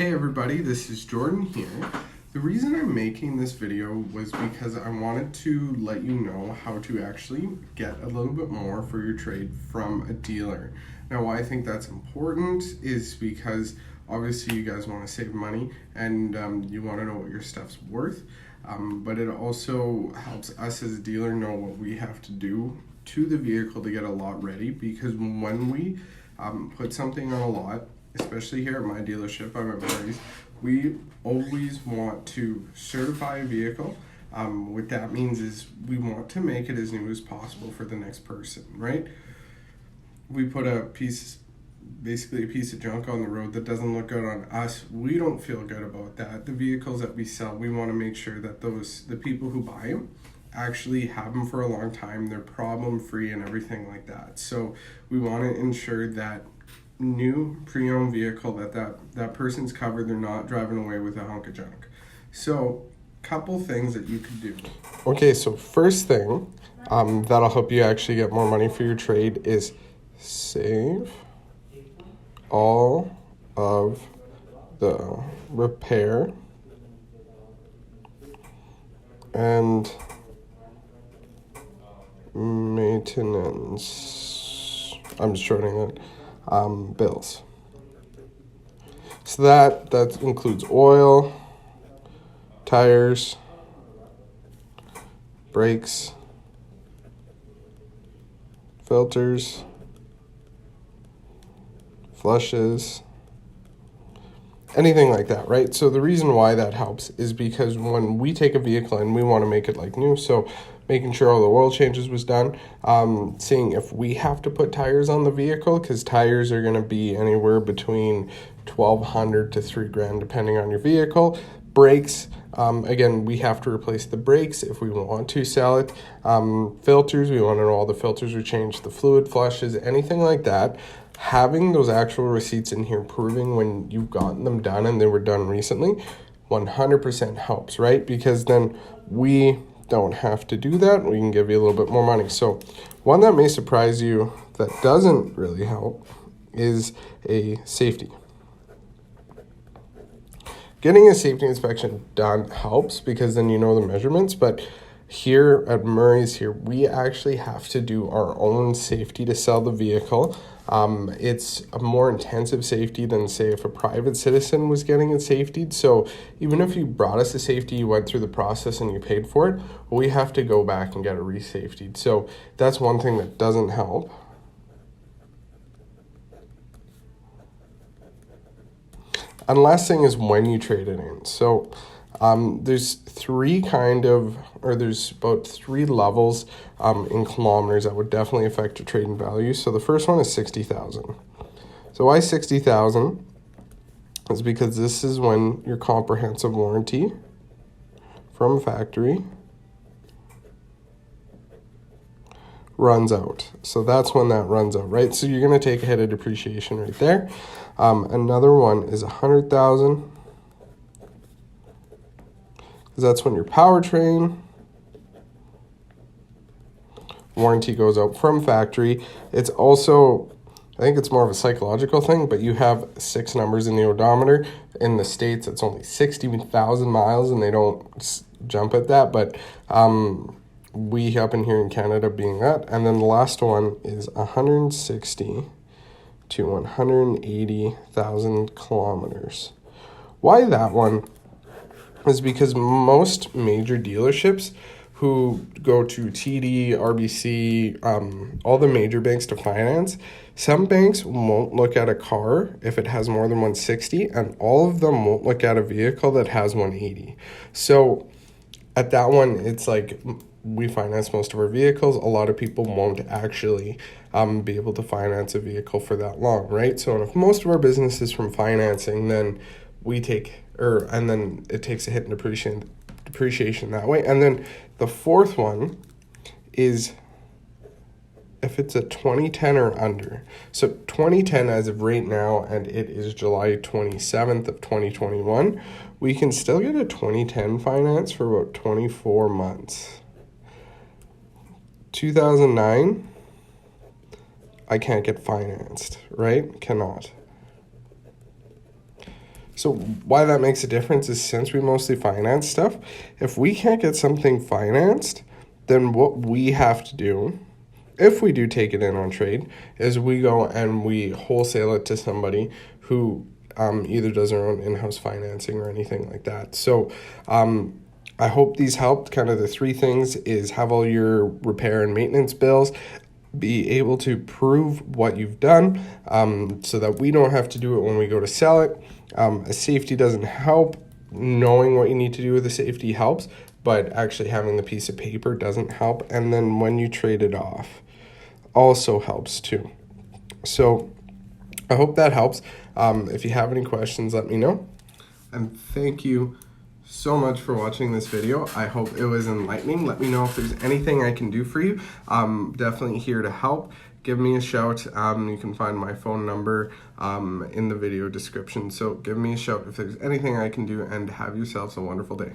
Hey everybody, this is Jordan here. The reason I'm making this video was because I wanted to let you know how to actually get a little bit more for your trade from a dealer. Now, why I think that's important is because obviously you guys want to save money and you want to know what your stuff's worth, but it also helps us as a dealer know what we have to do to the vehicle to get a lot ready, because when we put something on a lot, especially here at my dealership, I'm at Murray's, we always want to certify a vehicle. What that means is we want to make it as new as possible for the next person, right? We put basically a piece of junk on the road that doesn't look good on us. We don't feel good about that. The vehicles that we sell, we want to make sure that the people who buy them actually have them for a long time, they're problem free and everything like that. So we want to ensure that new pre-owned vehicle that person's covered, they're not driving away with a hunk of junk. So couple things that you could do. Okay, so first thing that'll help you actually get more money for your trade is save all of the repair and maintenance, I'm just shortening it, bills. So that includes oil, tires, brakes, filters, flushes, anything like that, right? So the reason why that helps is because when we take a vehicle and we want to make it like new, so making sure all the oil changes was done, seeing if we have to put tires on the vehicle, because tires are going to be anywhere between $1,200 to $3,000 depending on your vehicle. Brakes, again, we have to replace the brakes if we want to sell it. Filters, we want to know all the filters are changed, the fluid flushes, anything like that. Having those actual receipts in here proving when you've gotten them done and they were done recently 100% helps, right? Because then we don't have to do that. We can give you a little bit more money. So one that may surprise you that doesn't really help is a safety. Getting a safety inspection done helps because then you know the measurements, but here at Murray's we actually have to do our own safety to sell the vehicle. It's a more intensive safety than, say, if a private citizen was getting it safetied. So even if you brought us a safety, you went through the process and you paid for it, we have to go back and get it re-safetied. So that's one thing that doesn't help. And last thing is when you trade it in. So there's about three levels in kilometers that would definitely affect your trading value. So the first one is 60,000. So why 60,000? Is because this is when your comprehensive warranty from factory runs out. So that's when that runs out, right? So you're going to take a hit of depreciation right there. Another one is 100,000. Because that's when your powertrain warranty goes out from factory. It's also, I think it's more of a psychological thing, but you have 6 numbers in the odometer. In the States, it's only 60,000 miles, and they don't jump at that, but we up in here in Canada being that. And then the last one is 160 to 180,000 kilometers. Why that one? Is because most major dealerships who go to TD, RBC, all the major banks to finance, some banks won't look at a car if it has more than 160, and all of them won't look at a vehicle that has 180. So at that one, it's like we finance most of our vehicles. A lot of people won't actually be able to finance a vehicle for that long, right? So if most of our business is from financing, then and then it takes a hit in depreciation that way. And then the fourth one is if it's a 2010 or under. So 2010 as of right now, and it is July 27th of 2021, we can still get a 2010 finance for about 24 months. 2009, I can't get financed, right? Cannot. So why that makes a difference is since we mostly finance stuff, if we can't get something financed, then what we have to do, if we do take it in on trade, is we go and we wholesale it to somebody who either does their own in-house financing or anything like that. So I hope these helped. Kind of the three things is have all your repair and maintenance bills, be able to prove what you've done so that we don't have to do it when we go to sell it. A safety doesn't help. Knowing what you need to do with the safety helps, but actually having the piece of paper doesn't help. And then when you trade it off also helps too. So I hope that helps. If you have any questions, let me know. And thank you so much for watching this video. I hope it was enlightening. Let me know if there's anything I can do for you. I'm definitely here to help. Give me a shout. You can find my phone number in the video description. So give me a shout if there's anything I can do, and have yourselves a wonderful day.